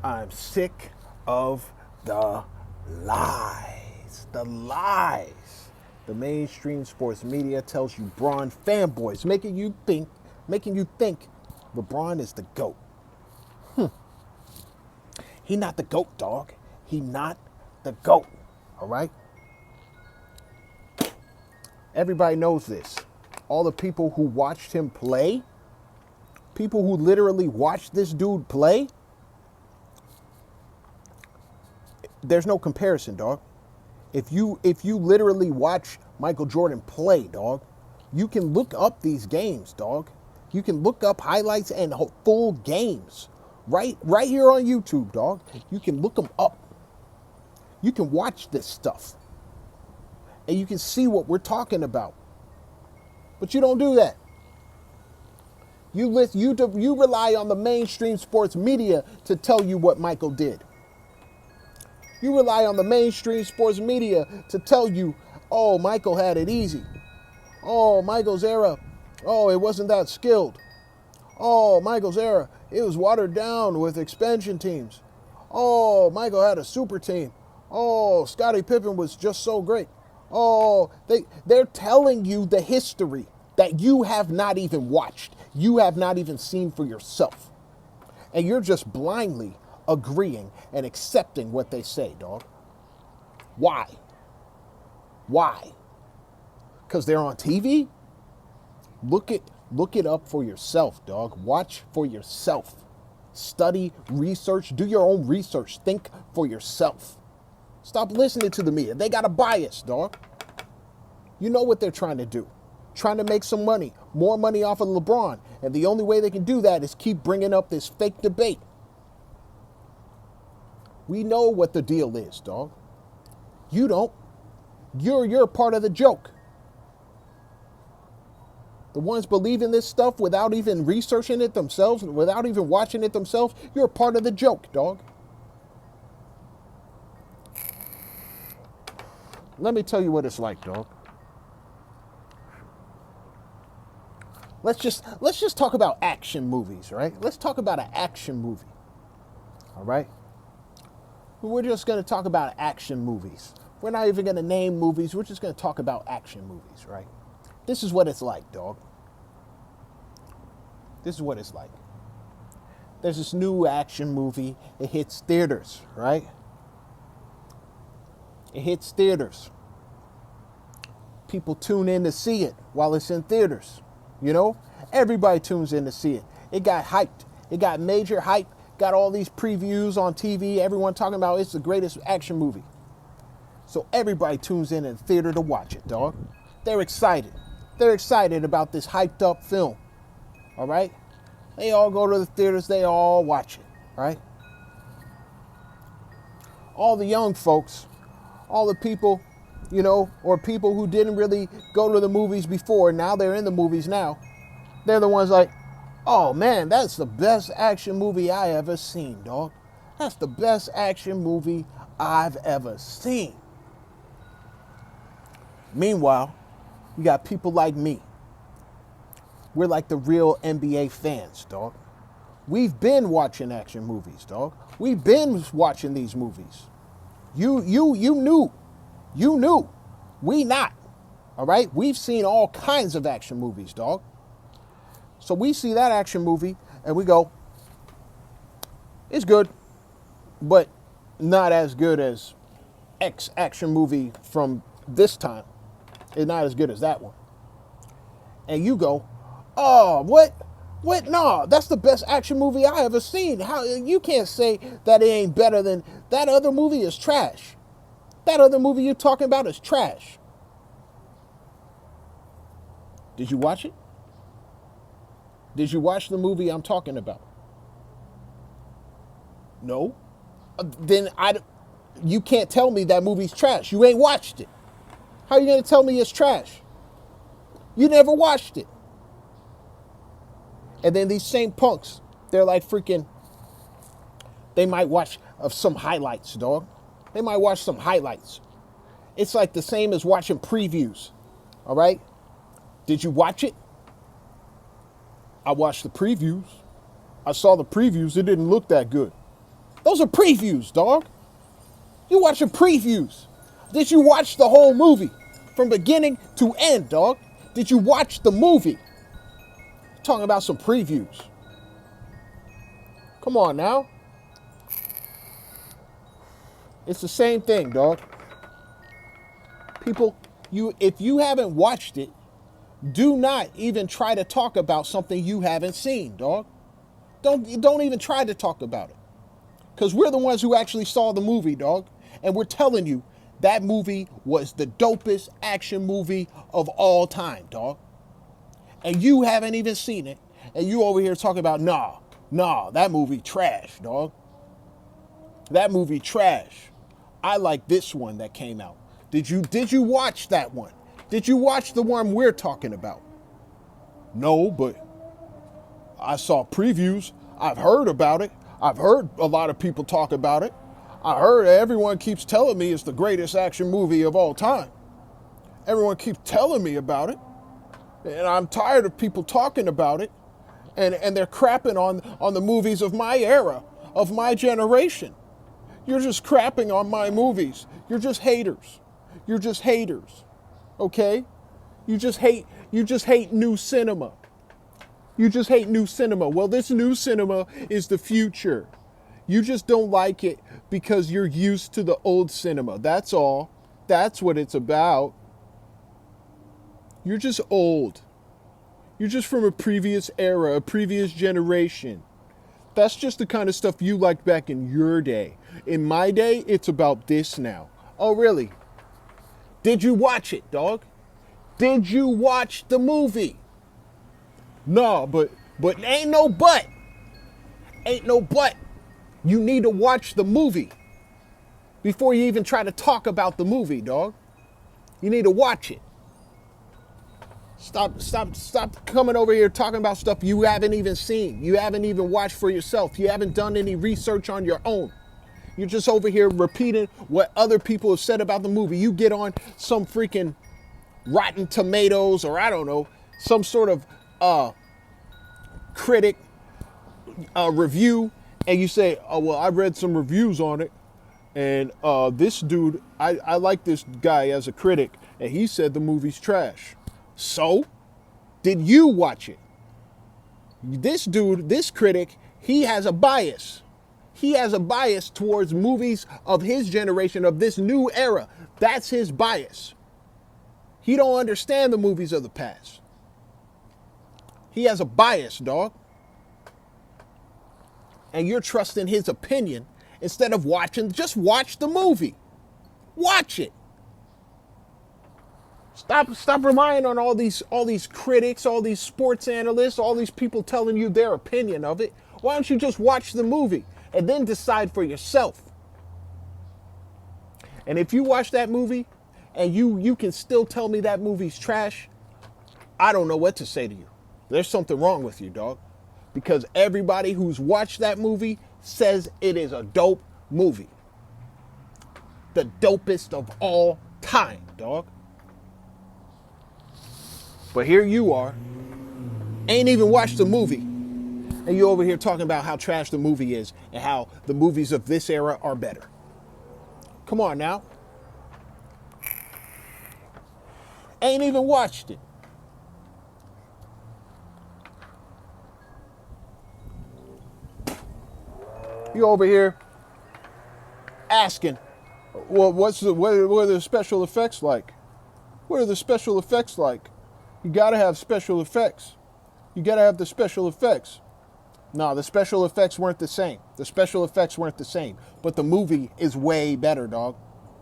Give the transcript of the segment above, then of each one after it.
I'm sick of the lies. The lies. The mainstream sports media tells you Bron fanboys, making you think LeBron is the GOAT. He not the GOAT, dog. He not the GOAT. All right? Everybody knows this. All the people who watched him play, people who literally watched this dude play, there's no comparison, dog. If you literally watch Michael Jordan play, dog, you can look up these games, dog. You can look up highlights and full games right here on YouTube, dog. You can look them up. You can watch this stuff. And you can see what we're talking about. But you don't do that. You rely on the mainstream sports media to tell you what Michael did. You rely on the mainstream sports media to tell you, oh, Michael had it easy. Oh, Michael's era, oh, it wasn't that skilled. Oh, Michael's era, it was watered down with expansion teams. Oh, Michael had a super team. Oh, Scottie Pippen was just so great. Oh, they're telling you the history that you have not even watched. You have not even seen for yourself. And you're just blindly agreeing and accepting what they say, dog. Why? Why? Because they're on TV? Look it up for yourself, dog. Watch for yourself. Study, research, do your own research. Think for yourself. Stop listening to the media. They got a bias, dog. You know what they're trying to do. Trying to make some money, more money off of LeBron. And the only way they can do that is keep bringing up this fake debate. We know what the deal is, dog. You don't. You're part of the joke. The ones believing this stuff without even researching it themselves, without even watching it themselves, you're part of the joke, dog. Let me tell you what it's like, dog. Let's just talk about action movies, right? Let's talk about an action movie. All right? We're just going to talk about action movies. We're not even going to name movies. We're just going to talk about action movies, right? This is what it's like, dog. This is what it's like. There's this new action movie. It hits theaters, right? It hits theaters. People tune in to see it while it's in theaters. You know? Everybody tunes in to see it. It got hyped. It got major hype. Got all these previews on TV. Everyone talking about it's the greatest action movie. So everybody tunes in the theater to watch it, dog. They're excited. They're excited about this hyped up film. All right? They all go to the theaters. They all watch it, right? All the young folks, all the people, you know, or people who didn't really go to the movies before, now they're in the movies now. They're the ones like, oh man, that's the best action movie I ever seen, dog. That's the best action movie I've ever seen. Meanwhile, you got people like me. We're like the real NBA fans, dog. We've been watching action movies, dog. We've been watching these movies. You knew. You knew. We not. All right? We've seen all kinds of action movies, dog. So we see that action movie and we go, it's good, but not as good as X action movie from this time. It's not as good as that one. And you go, oh, what? What? No, that's the best action movie I ever seen. How you can't say that it ain't better than that other movie is trash. That other movie you're talking about is trash. Did you watch it? Did you watch the movie I'm talking about? No. Then you can't tell me that movie's trash. You ain't watched it. How are you going to tell me it's trash? You never watched it. And then these same punks, they're like freaking, they might watch some highlights, dog. They might watch some highlights. It's like the same as watching previews. All right? Did you watch it? I watched the previews. I saw the previews. It didn't look that good. Those are previews, dog. You watching previews. Did you watch the whole movie from beginning to end, dog? Did you watch the movie? Talking about some previews. Come on now. It's the same thing, dog. People, if you haven't watched it, do not even try to talk about something you haven't seen, dog. Don't even try to talk about it. Because we're the ones who actually saw the movie, dog. And we're telling you that movie was the dopest action movie of all time, dog. And you haven't even seen it. And you over here talking about, nah, that movie trash, dog. That movie trash. I like this one that came out. Did you watch that one? Did you watch the one we're talking about? No, but I saw previews. I've heard about it. I've heard a lot of people talk about it. I heard everyone keeps telling me it's the greatest action movie of all time. Everyone keeps telling me about it. And I'm tired of people talking about it. And they're crapping on the movies of my era, of my generation. You're just crapping on my movies. You're just haters. You're just haters. Okay? You just hate new cinema. You just hate new cinema. Well, this new cinema is the future. You just don't like it because you're used to the old cinema. That's all. That's what it's about. You're just old. You're just from a previous era, a previous generation. That's just the kind of stuff you liked back in your day. In my day, it's about this now. Oh, really? Did you watch it, dog? Did you watch the movie? No, but ain't no but. Ain't no but. You need to watch the movie before you even try to talk about the movie, dog. You need to watch it. Stop coming over here talking about stuff you haven't even seen. You haven't even watched for yourself. You haven't done any research on your own. You're just over here repeating what other people have said about the movie. You get on some freaking Rotten Tomatoes or I don't know, some sort of critic review, and you say, oh, well, I read some reviews on it, and this dude, I like this guy as a critic, and he said the movie's trash. So, did you watch it? This dude, this critic, he has a bias. He has a bias towards movies of his generation, of this new era. That's his bias. He don't understand the movies of the past. He has a bias, dog. And you're trusting his opinion instead of watching. Just watch the movie. Watch it. Stop relying on all these critics, all these sports analysts, all these people telling you their opinion of it. Why don't you just watch the movie and then decide for yourself? And if you watch that movie and you can still tell me that movie's trash, I don't know what to say to you. There's something wrong with you, dog. Because everybody who's watched that movie says it is a dope movie. The dopest of all time, dog. But here you are, ain't even watched the movie, and you over here talking about how trash the movie is and how the movies of this era are better. Come on now. Ain't even watched it. You over here asking, well, what are the special effects like? What are the special effects like? You gotta have special effects. You gotta have the special effects. No, the special effects weren't the same. The special effects weren't the same. But the movie is way better, dog.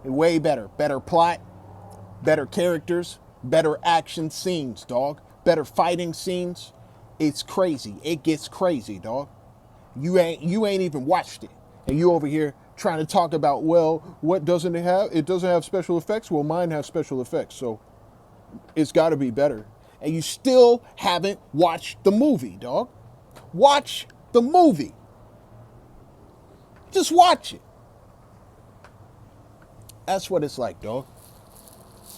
Way better. Better plot, better characters, better action scenes, dog. Better fighting scenes. It's crazy. It gets crazy, dog. You ain't even watched it. And you over here trying to talk about, well, what doesn't it have? It doesn't have special effects. Well, mine has special effects. So it's got to be better. And you still haven't watched the movie, dog. Watch the movie. Just watch it. That's what it's like, dog.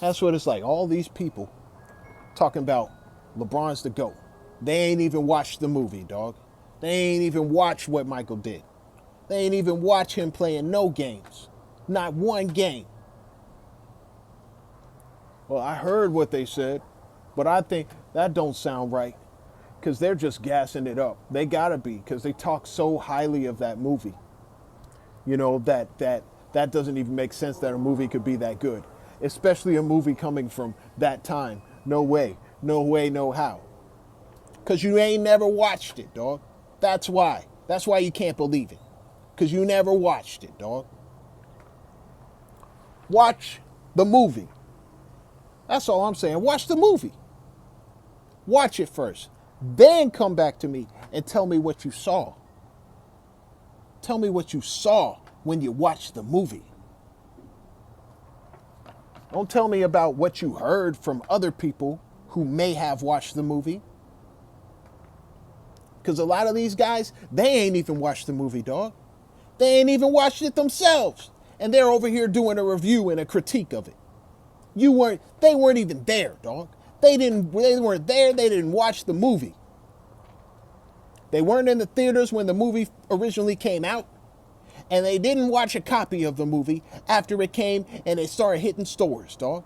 That's what it's like. All these people talking about LeBron's the GOAT. They ain't even watched the movie, dog. They ain't even watched what Michael did. They ain't even watch him playing no games. Not one game. Well, I heard what they said, but I think that don't sound right because they're just gassing it up. They gotta be because they talk so highly of that movie. You know, that doesn't even make sense that a movie could be that good, especially a movie coming from that time. No way, no way, no how. Because you ain't never watched it, dog. That's why. That's why you can't believe it. Because you never watched it, dog. Watch the movie. That's all I'm saying. Watch the movie. Watch it first. Then come back to me and tell me what you saw. Tell me what you saw when you watched the movie. Don't tell me about what you heard from other people who may have watched the movie. Because a lot of these guys, they ain't even watched the movie, dog. They ain't even watched it themselves. And they're over here doing a review and a critique of it. They weren't even there, dog. They weren't there, they didn't watch the movie. They weren't in the theaters when the movie originally came out. And they didn't watch a copy of the movie after it came and it started hitting stores, dog.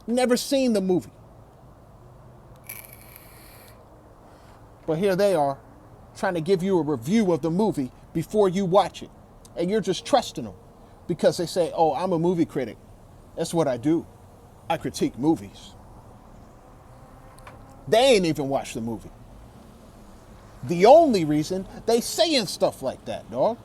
Never seen the movie. But here they are, trying to give you a review of the movie before you watch it. And you're just trusting them because they say, oh, I'm a movie critic. That's what I do. I critique movies. They ain't even watched the movie. The only reason they saying stuff like that, dog.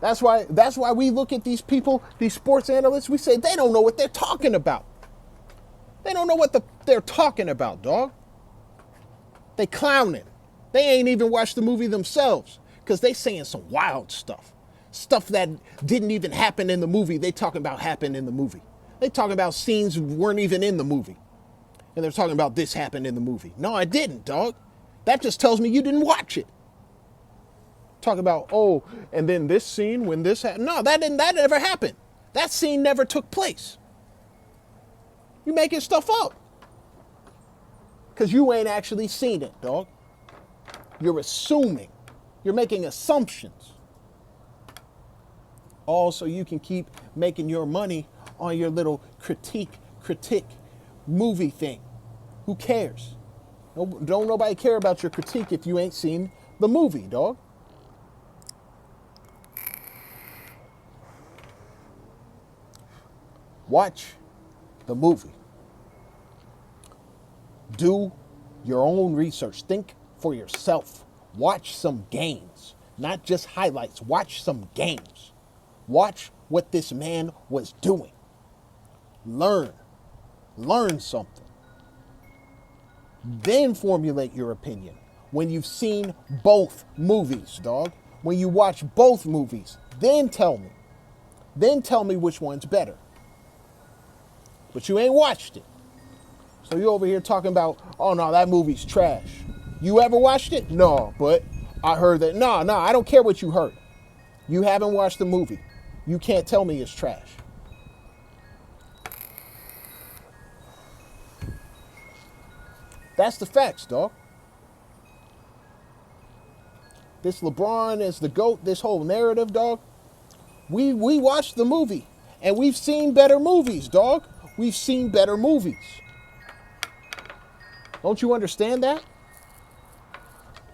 That's why we look at these people, these sports analysts, we say they don't know what they're talking about. They don't know what they're talking about, dog. They clowning. They ain't even watched the movie themselves because they saying some wild stuff. Stuff that didn't even happen in the movie. They talking about happened in the movie. They talking about scenes weren't even in the movie. And they're talking about this happened in the movie. No, I didn't, dog. That just tells me you didn't watch it. Talk about, oh, and then this scene when this happened. No, that never happened. That scene never took place. You making stuff up. Because you ain't actually seen it, dog. You're assuming. You're making assumptions. All so you can keep making your money on your little critique movie thing. Who cares? Don't nobody care about your critique if you ain't seen the movie, dog. Watch the movie. Do your own research. Think for yourself. Watch some games, not just highlights. Watch some games. Watch what this man was doing. Learn something. Then formulate your opinion when you've seen both movies, dog. When you watch both movies, then tell me. Then tell me which one's better. But you ain't watched it. So you over here talking about, oh no, that movie's trash. You ever watched it? No, but I heard that. No, I don't care what you heard. You haven't watched the movie. You can't tell me it's trash. That's the facts, dog. This LeBron is the GOAT, this whole narrative, dog. We watched the movie, and we've seen better movies, dog. We've seen better movies. Don't you understand that?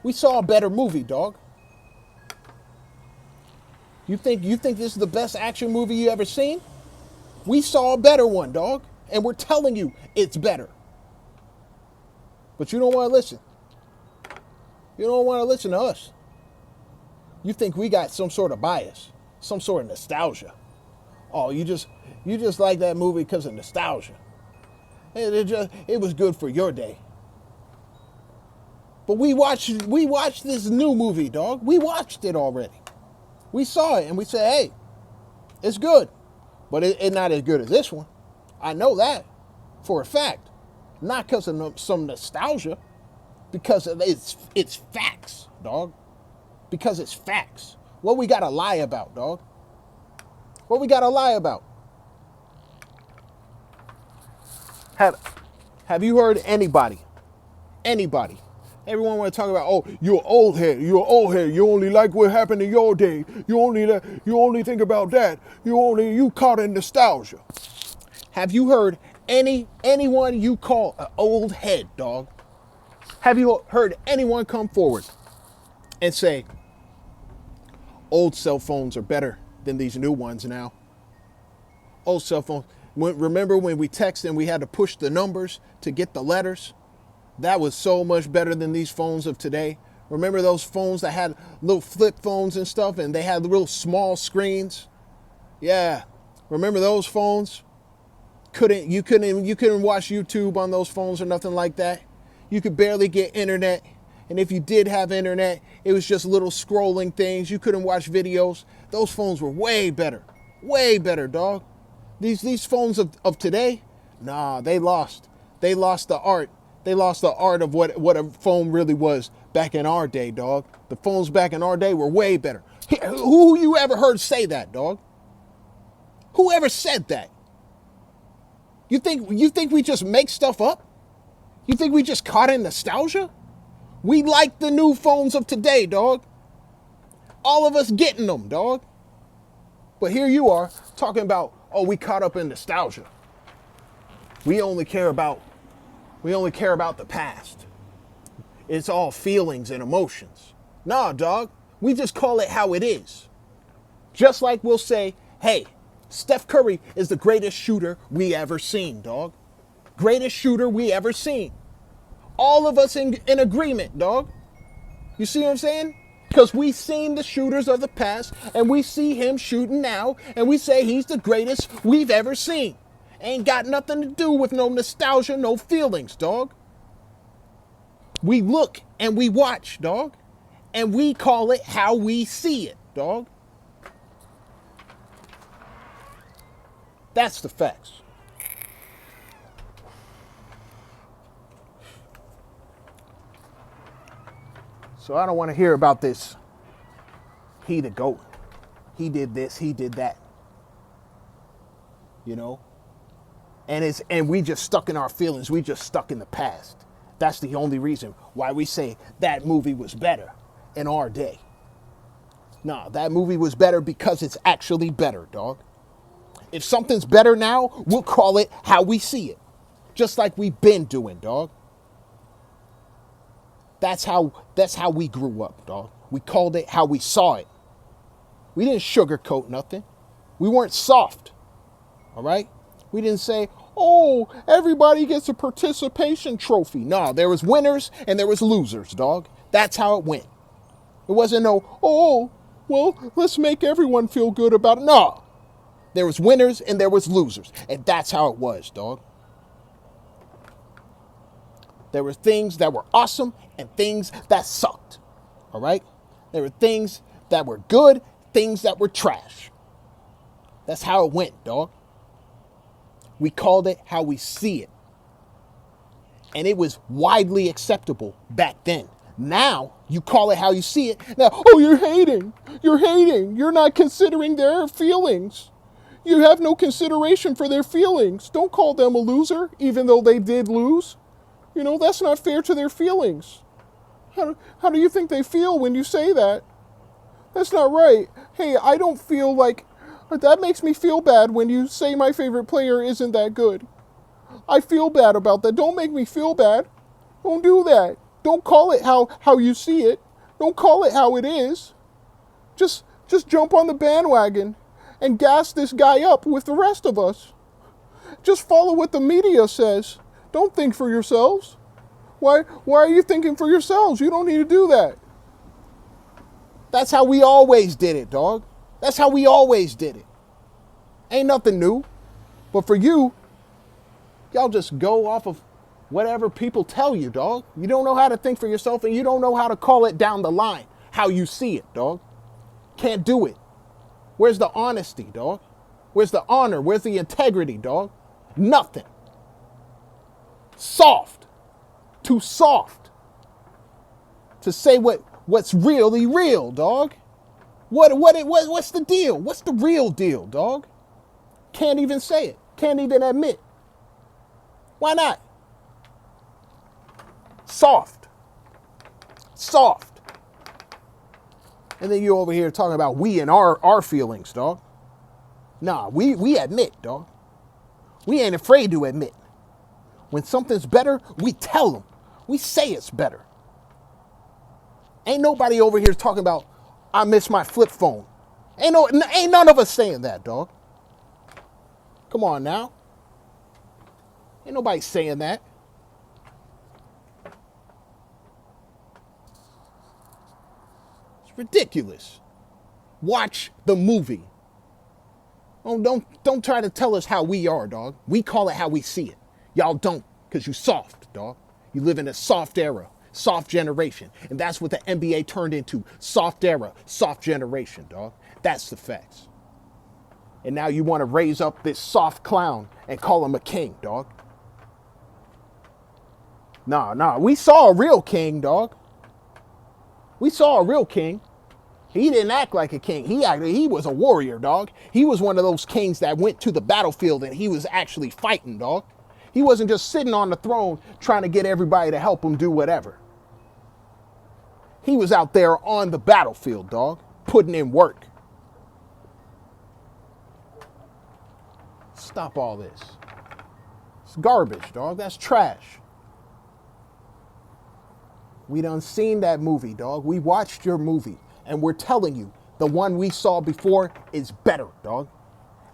We saw a better movie, dog. You think this is the best action movie you ever seen? We saw a better one, dog. And we're telling you it's better. But you don't want to listen. You don't want to listen to us. You think we got some sort of bias, some sort of nostalgia. Oh, you just like that movie because of nostalgia. It was good for your day. But we watched this new movie, dog. We watched it already. We saw it and we said, hey, it's good. But it's not as good as this one. I know that for a fact. Not because of some nostalgia. Because it's facts, dog. Because it's facts. What we gotta lie about, dog? What we gotta lie about? Have you heard anybody Everyone want to talk about, oh, you're old head. You're old head. You only like what happened in your day. You only think about that. You caught in nostalgia. Have you heard anyone you call an old head, dog? Have you heard anyone come forward and say, old cell phones are better than these new ones now? Old cell phones. Remember when we texted and we had to push the numbers to get the letters? That was so much better than these phones of today. Remember those phones that had little flip phones and stuff, and they had the real small screens? Yeah. Remember those phones? You couldn't watch YouTube on those phones or nothing like that. You could barely get internet. And if you did have internet, it was just little scrolling things. You couldn't watch videos. Those phones were way better. Way better, dog. These phones of today, nah, they lost. They lost the art. They lost the art of what a phone really was back in our day, dog. The phones back in our day were way better. Who you ever heard say that, dog? Who ever said that? You think we just make stuff up? You think we just caught in nostalgia? We like the new phones of today, dog. All of us getting them, dog. But here you are talking about, oh, we caught up in nostalgia. We only care about the past. It's all feelings and emotions. Nah, dog. We just call it how it is. Just like we'll say, hey, Steph Curry is the greatest shooter we ever seen, dog. Greatest shooter we ever seen. All of us in agreement, dog. You see what I'm saying? Because we seen the shooters of the past, and we see him shooting now, and we say he's the greatest we've ever seen. Ain't got nothing to do with no nostalgia, no feelings, dog. We look and we watch, dog. And we call it how we see it, dog. That's the facts. So I don't want to hear about this. He the GOAT. He did this, he did that. You know? And we just stuck in our feelings. We just stuck in the past. That's the only reason why we say that movie was better in our day. Nah, that movie was better because it's actually better, dog. If something's better now, we'll call it how we see it. Just like we've been doing, dog. That's how we grew up, dog. We called it how we saw it. We didn't sugarcoat nothing. We weren't soft. All right? We didn't say, oh, everybody gets a participation trophy. No, there was winners and there was losers, dog. That's how it went. It wasn't no, oh, well, let's make everyone feel good about it. No. There was winners and there was losers. And that's how it was, dog. There were things that were awesome and things that sucked. All right? There were things that were good, things that were trash. That's how it went, dog. We called it how we see it. And it was widely acceptable back then. Now, you call it how you see it. Now, oh, you're hating. You're hating. You're not considering their feelings. You have no consideration for their feelings. Don't call them a loser, even though they did lose. You know, that's not fair to their feelings. How do you think they feel when you say that? That's not right. Hey, I don't feel like... That makes me feel bad when you say my favorite player isn't that good. I feel bad about that. Don't make me feel bad. Don't do that. Don't call it how you see it. Don't call it how it is. Just jump on the bandwagon and gas this guy up with the rest of us. Just follow what the media says. Don't think for yourselves. Why are you thinking for yourselves? You don't need to do that. That's how we always did it, dog. That's how we always did it. Ain't nothing new. But for you, y'all just go off of whatever people tell you, dog. You don't know how to think for yourself, and you don't know how to call it down the line, how you see it, dog. Can't do it. Where's the honesty, dog? Where's the honor? Where's the integrity, dog? Nothing. Soft. Too soft. To say what's really real, dog. What's the deal? What's the real deal, dog? Can't even say it. Can't even admit. Why not? Soft. Soft. And then you over here talking about we and our feelings, dog. Nah, we admit, dog. We ain't afraid to admit. When something's better, we tell them. We say it's better. Ain't nobody over here talking about, I miss my flip phone. Ain't none of us saying that, dog. Come on now. Ain't nobody saying that. It's ridiculous. Watch the movie. Don't try to tell us how we are, dog. We call it how we see it. Y'all don't, because you soft, dog. You live in a soft era, soft generation. And that's what the NBA turned into. Soft era, soft generation, dog. That's the facts. And now you want to raise up this soft clown and call him a king, dog. Nah. We saw a real king, dog. We saw a real king. He didn't act like a king. He was a warrior, dog. He was one of those kings that went to the battlefield and he was actually fighting, dog. He wasn't just sitting on the throne trying to get everybody to help him do whatever. He was out there on the battlefield, dog, putting in work. Stop all this. It's garbage, dog. That's trash. We done seen that movie, dog. We watched your movie, and we're telling you, the one we saw before is better, dog.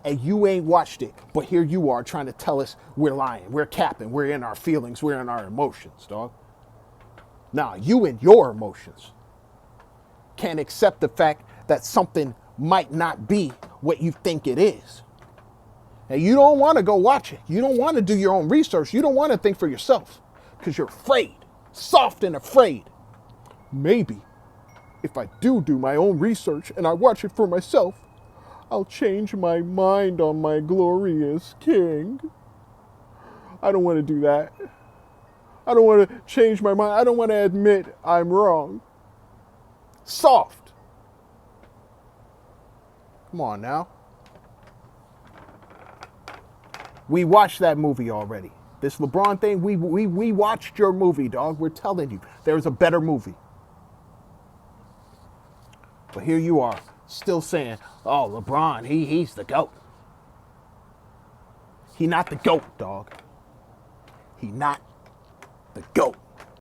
And you ain't watched it, but here you are trying to tell us we're lying, we're capping, we're in our feelings, we're in our emotions, dog. Nah, you and your emotions can't accept the fact that something might not be what you think it is. And you don't want to go watch it. You don't want to do your own research. You don't want to think for yourself because you're afraid, soft and afraid. Maybe if I do my own research and I watch it for myself, I'll change my mind on my glorious king. I don't want to do that. I don't want to change my mind. I don't want to admit I'm wrong. Soft. Come on now. We watched that movie already. This LeBron thing, we watched your movie, dog. We're telling you, there's a better movie. But here you are, still saying, oh, LeBron, he's the GOAT. He not the GOAT, dog. He not the GOAT.